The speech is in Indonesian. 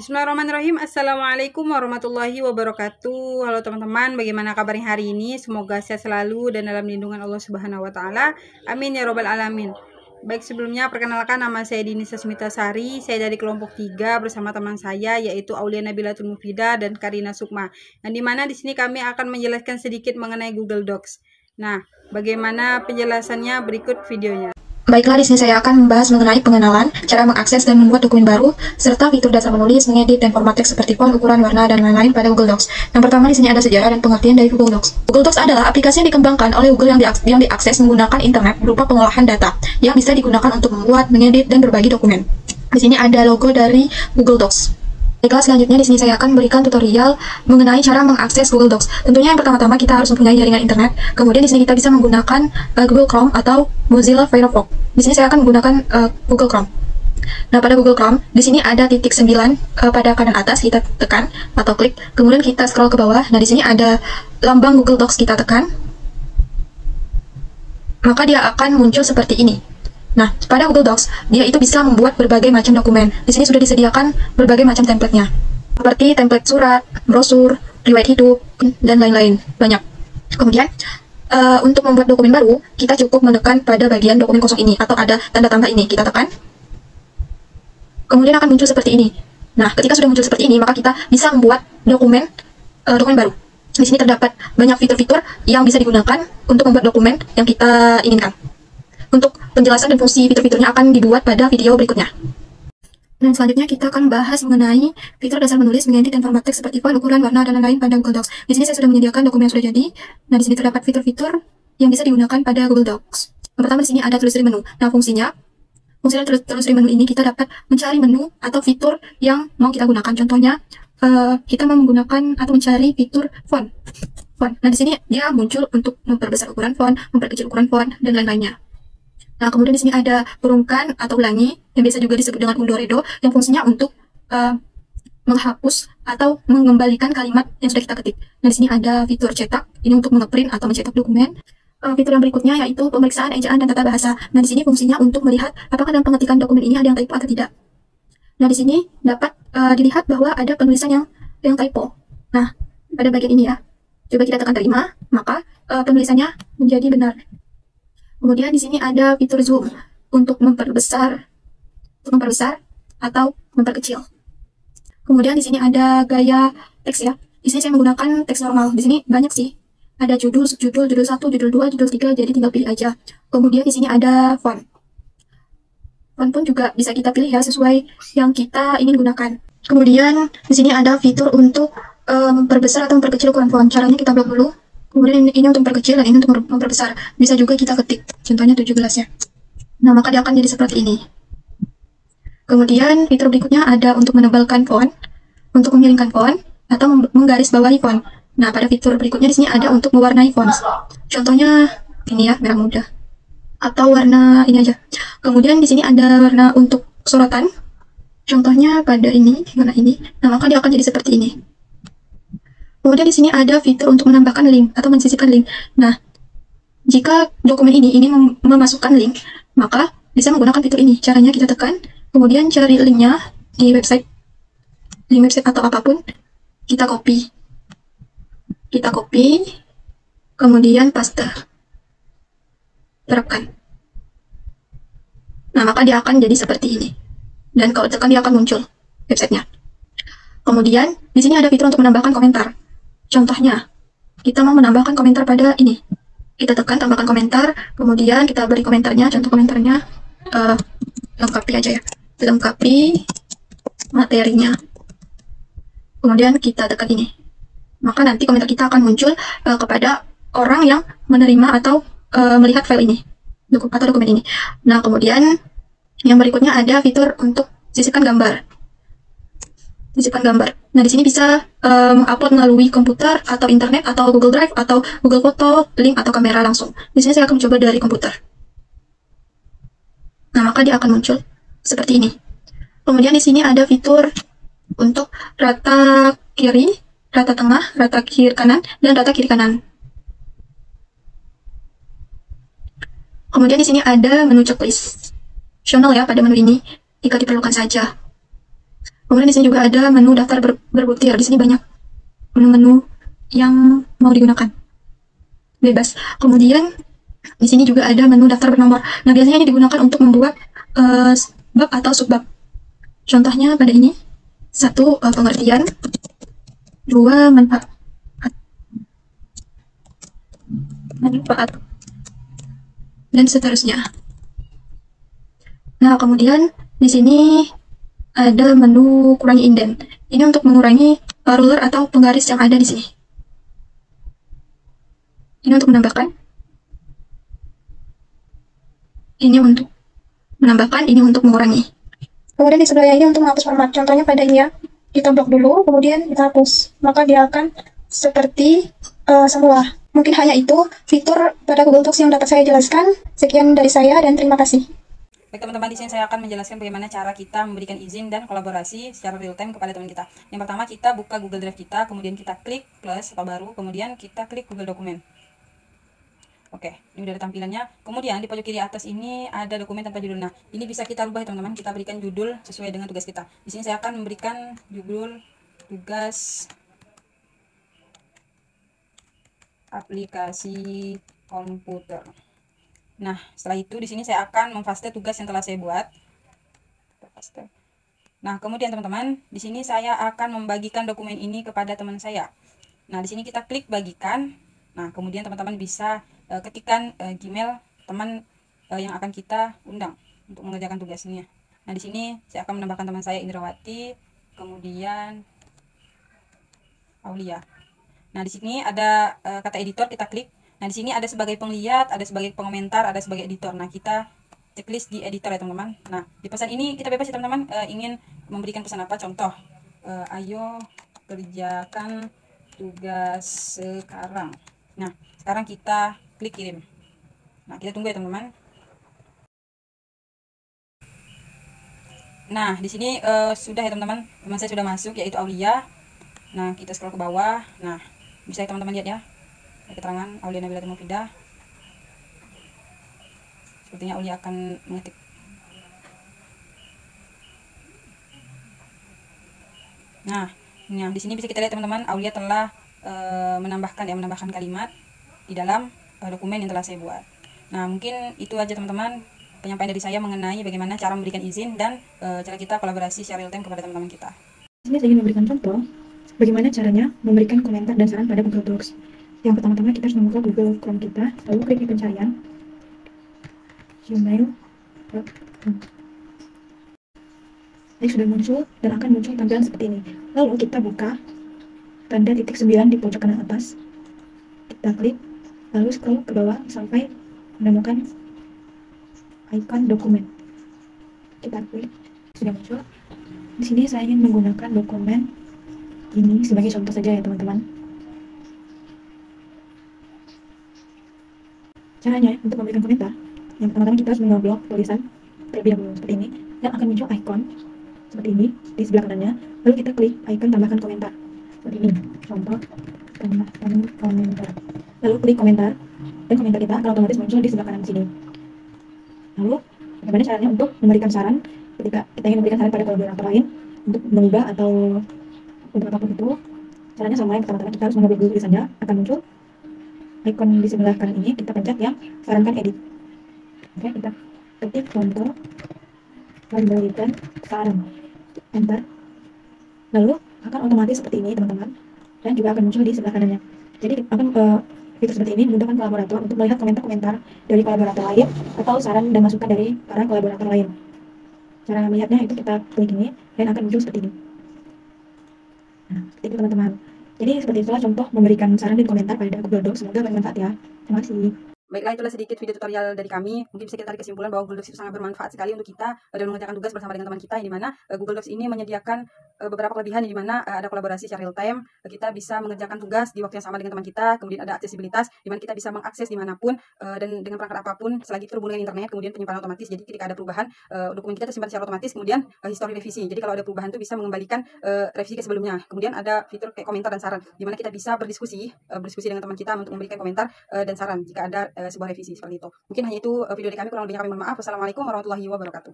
Bismillahirrahmanirrahim. Assalamualaikum warahmatullahi wabarakatuh. Halo teman-teman, bagaimana kabarnya hari ini? Semoga sehat selalu dan dalam lindungan Allah Subhanahu wa taala. Amin ya robbal alamin. Baik, sebelumnya perkenalkan, nama saya Dini Sasmita Sari. Saya dari kelompok 3 bersama teman saya yaitu Aulia Nabilatul Mufida dan Karina Sukma. Yang dimana di sini kami akan menjelaskan sedikit mengenai Google Docs. Nah, bagaimana penjelasannya berikut videonya. Baiklah, di sini saya akan membahas mengenai pengenalan, cara mengakses dan membuat dokumen baru, serta fitur dasar menulis, mengedit, dan format teks seperti font, ukuran, warna, dan lain-lain pada Google Docs. Yang pertama di sini ada sejarah dan pengertian dari Google Docs. Google Docs adalah aplikasi yang dikembangkan oleh Google yang diakses menggunakan internet berupa pengolahan data yang bisa digunakan untuk membuat, mengedit, dan berbagi dokumen. Di sini ada logo dari Google Docs. Baiklah, selanjutnya di sini saya akan memberikan tutorial mengenai cara mengakses Google Docs. Tentunya yang pertama-tama kita harus mempunyai jaringan internet. Kemudian di sini kita bisa menggunakan Google Chrome atau Mozilla Firefox. Di sini saya akan menggunakan Google Chrome. Nah, pada Google Chrome di sini ada titik 9 pada kanan atas, kita tekan atau klik. Kemudian kita scroll ke bawah. Nah, di sini ada lambang Google Docs, kita tekan. Maka dia akan muncul seperti ini. Nah, pada Google Docs, dia itu bisa membuat berbagai macam dokumen. Di sini sudah disediakan berbagai macam template-nya. Seperti template surat, brosur, riwayat hidup, dan lain-lain. Banyak. Kemudian, untuk membuat dokumen baru, kita cukup menekan pada bagian dokumen kosong ini, atau ada tanda tambah ini. Kita tekan. Kemudian akan muncul seperti ini. Nah, ketika sudah muncul seperti ini, maka kita bisa membuat dokumen baru. Di sini terdapat banyak fitur-fitur yang bisa digunakan untuk membuat dokumen yang kita inginkan. Untuk penjelasan dan fungsi fitur-fiturnya akan dibuat pada video berikutnya. Dan selanjutnya kita akan bahas mengenai fitur dasar menulis, mengedit, dan format teks seperti font, ukuran, warna, dan lain-lain pada Google Docs. Di sini saya sudah menyediakan dokumen yang sudah jadi. Nah, di sini terdapat fitur-fitur yang bisa digunakan pada Google Docs. Yang pertama di sini ada tulis dari menu. Nah, fungsi dari tulis dari menu ini kita dapat mencari menu atau fitur yang mau kita gunakan. Contohnya, kita mau menggunakan atau mencari fitur font. Nah, di sini dia muncul untuk memperbesar ukuran font, memperkecil ukuran font, dan lain-lainnya. Nah, kemudian di sini ada urungkan atau ulangi, yang biasa juga disebut dengan undo redo, yang fungsinya untuk menghapus atau mengembalikan kalimat yang sudah kita ketik. Nah, di sini ada fitur cetak, ini untuk mengeprint atau mencetak dokumen. Fitur yang berikutnya yaitu pemeriksaan ejaan dan tata bahasa. Nah, di sini fungsinya untuk melihat apakah dalam pengetikan dokumen ini ada yang typo atau tidak. Nah, di sini dapat dilihat bahwa ada penulisan yang typo. Nah, pada bagian ini ya. Coba kita tekan terima, maka penulisannya menjadi benar. Kemudian di sini ada fitur zoom untuk memperbesar atau memperkecil. Kemudian di sini ada gaya teks ya. Di sini saya menggunakan teks normal. Di sini banyak sih. Ada judul, subjudul, judul 1, judul 2, judul 3, jadi tinggal pilih aja. Kemudian di sini ada font. Font pun juga bisa kita pilih ya sesuai yang kita ingin gunakan. Kemudian di sini ada fitur untuk memperbesar atau memperkecil ukuran font. Caranya kita blok dulu. Kemudian ini untuk memperkecil dan ini untuk memperbesar. Bisa juga kita ketik, contohnya 17 ya. Nah, maka dia akan jadi seperti ini. Kemudian fitur berikutnya ada untuk menebalkan font, untuk memiringkan font, atau menggarisbawahi font. Nah, pada fitur berikutnya di sini ada untuk mewarnai font. Contohnya ini ya, merah muda. Atau warna ini aja. Kemudian di sini ada warna untuk sorotan. Contohnya pada ini, warna ini. Nah, maka dia akan jadi seperti ini. Kemudian di sini ada fitur untuk menambahkan link atau mensisipkan link. Nah, jika dokumen ini ingin memasukkan link, maka bisa menggunakan fitur ini. Caranya kita tekan, kemudian cari linknya di website, link website atau apapun, kita copy, kemudian paste, terapkan. Nah, maka dia akan jadi seperti ini. Dan kalau tekan dia akan muncul websitenya. Kemudian di sini ada fitur untuk menambahkan komentar. Contohnya, kita mau menambahkan komentar pada ini. Kita tekan tambahkan komentar, kemudian kita beri komentarnya, contoh komentarnya, lengkapi aja ya. Lengkapi materinya. Kemudian kita tekan ini. Maka nanti komentar kita akan muncul kepada orang yang menerima atau melihat file ini, atau dokumen ini. Nah, kemudian yang berikutnya ada fitur untuk sisipkan gambar. Nah, di sini bisa mengupload melalui komputer atau internet atau Google Drive atau Google Foto, link atau kamera langsung. Di sini saya akan mencoba dari komputer. Nah, maka dia akan muncul seperti ini. Kemudian di sini ada fitur untuk rata kiri, rata tengah, rata kiri kanan, dan rata kiri kanan. Kemudian di sini ada menu checklist. Opsional ya pada menu ini, jika diperlukan saja. Kemudian di sini juga ada menu daftar berbutir. Di sini banyak menu-menu yang mau digunakan. Bebas. Kemudian di sini juga ada menu daftar bernomor. Nah, biasanya ini digunakan untuk membuat bab atau subbab. Contohnya pada ini, 1 pengertian, 2 manfaat, dan seterusnya. Nah, kemudian di sini ada menu kurangi indent. Ini untuk mengurangi ruler atau penggaris yang ada di sini. Ini untuk menambahkan. Ini untuk menambahkan, ini untuk mengurangi. Kemudian di sebelah ini untuk menghapus format. Contohnya pada ini ya, kita blok dulu, kemudian kita hapus. Maka dia akan seperti semula. Mungkin hanya itu fitur pada Google Docs yang dapat saya jelaskan. Sekian dari saya dan terima kasih. Baik teman-teman, di sini saya akan menjelaskan bagaimana cara kita memberikan izin dan kolaborasi secara real time kepada teman kita. Yang pertama, kita buka Google Drive kita, kemudian kita klik plus atau baru, kemudian kita klik Google Dokumen. Oke, ini udah ada tampilannya. Kemudian di pojok kiri atas ini ada dokumen tanpa judul. Nah, ini bisa kita rubah ya teman-teman. Kita berikan judul sesuai dengan tugas kita. Di sini saya akan memberikan judul tugas aplikasi komputer. Nah, setelah itu di sini saya akan memfaste tugas yang telah saya buat. Nah, kemudian teman-teman, di sini saya akan membagikan dokumen ini kepada teman saya. Nah, di sini kita klik bagikan. Nah, kemudian teman-teman bisa ketikkan Gmail teman yang akan kita undang untuk mengerjakan tugasnya. Nah, di sini saya akan menambahkan teman saya Indrawati, kemudian Aulia. Nah, di sini ada kata editor, kita klik. Nah, di sini ada sebagai penglihat, ada sebagai pengomentar, ada sebagai editor. Nah, kita checklist di editor ya teman-teman. Nah, di pesan ini kita bebas ya teman-teman, ingin memberikan pesan apa. Contoh, ayo kerjakan tugas sekarang. Nah, sekarang kita klik kirim. Nah, kita tunggu ya teman-teman. Nah, di sini sudah ya teman-teman. Teman saya sudah masuk, yaitu Aulia. Nah, kita scroll ke bawah. Nah, bisa teman-teman lihat ya, keterangan Aulia Nabila Mufidah. Sepertinya Aulia akan mengetik. Nah, di sini bisa kita lihat teman-teman, Aulia telah menambahkan kalimat di dalam dokumen yang telah saya buat. Nah, mungkin itu aja teman-teman penyampaian dari saya mengenai bagaimana cara memberikan izin dan cara kita kolaborasi secara real time kepada teman-teman kita. Di sini saya ingin memberikan contoh bagaimana caranya memberikan komentar dan saran pada Google Docs. Yang pertama-tama kita harus membuka Google Chrome kita, lalu klik di pencarian gmail.com. Ini sudah muncul dan akan muncul tampilan seperti ini. Lalu kita buka tanda titik 9 di pojok kanan atas. Kita klik, lalu scroll ke bawah sampai menemukan icon dokumen. Kita klik, sudah muncul. Di sini saya ingin menggunakan dokumen ini sebagai contoh saja ya teman-teman. Caranya untuk memberikan komentar, yang pertama-tama kita harus mengeblok tulisan terlebih dahulu seperti ini, dan akan muncul icon seperti ini di sebelah kanannya. Lalu kita klik icon tambahkan komentar seperti ini, contoh tambahkan komentar. Lalu klik komentar, dan komentar kita akan otomatis muncul di sebelah kanan sini. Lalu bagaimana caranya untuk memberikan saran ketika kita ingin memberikan saran pada kolaborator lain untuk mengubah atau untuk apapun itu? Caranya sama, yang pertama-tama kita harus mengambil dulu tulisannya, akan muncul icon di sebelah kanan ini, kita pencet yang sarankan edit. Oke, kita ketik contoh memberikan saran, enter. Lalu akan otomatis seperti ini teman-teman, dan juga akan muncul di sebelah kanannya. Jadi akan fitur seperti ini memudahkan kolaborator untuk melihat komentar-komentar dari kolaborator lain atau saran dan masukan dari para kolaborator lain. Cara melihatnya itu kita klik ini dan akan muncul seperti ini. Nah, seperti itu teman-teman. Jadi seperti itulah contoh memberikan saran dan komentar pada Google Docs. Semoga bermanfaat ya. Terima kasih. Baiklah, itulah sedikit video tutorial dari kami. Mungkin bisa kita tarik kesimpulan bahwa Google Docs itu sangat bermanfaat sekali untuk kita dalam mengerjakan tugas bersama dengan teman kita, yang dimana Google Docs ini menyediakan beberapa kelebihan, yang dimana ada kolaborasi secara real time, kita bisa mengerjakan tugas di waktu yang sama dengan teman kita, kemudian ada aksesibilitas, dimana kita bisa mengakses dimanapun dan dengan perangkat apapun selagi terhubung dengan internet, kemudian penyimpanan otomatis. Jadi ketika ada perubahan, dokumen kita tersimpan secara otomatis, kemudian histori revisi. Jadi kalau ada perubahan itu bisa mengembalikan revisi ke sebelumnya. Kemudian ada fitur kayak komentar dan saran, dimana kita bisa berdiskusi dengan teman kita untuk memberikan komentar dan saran jika ada sebuah revisi seperti itu. Mungkin hanya itu video dari kami, kurang lebihnya kami mohon maaf. Wassalamualaikum warahmatullahi wabarakatuh.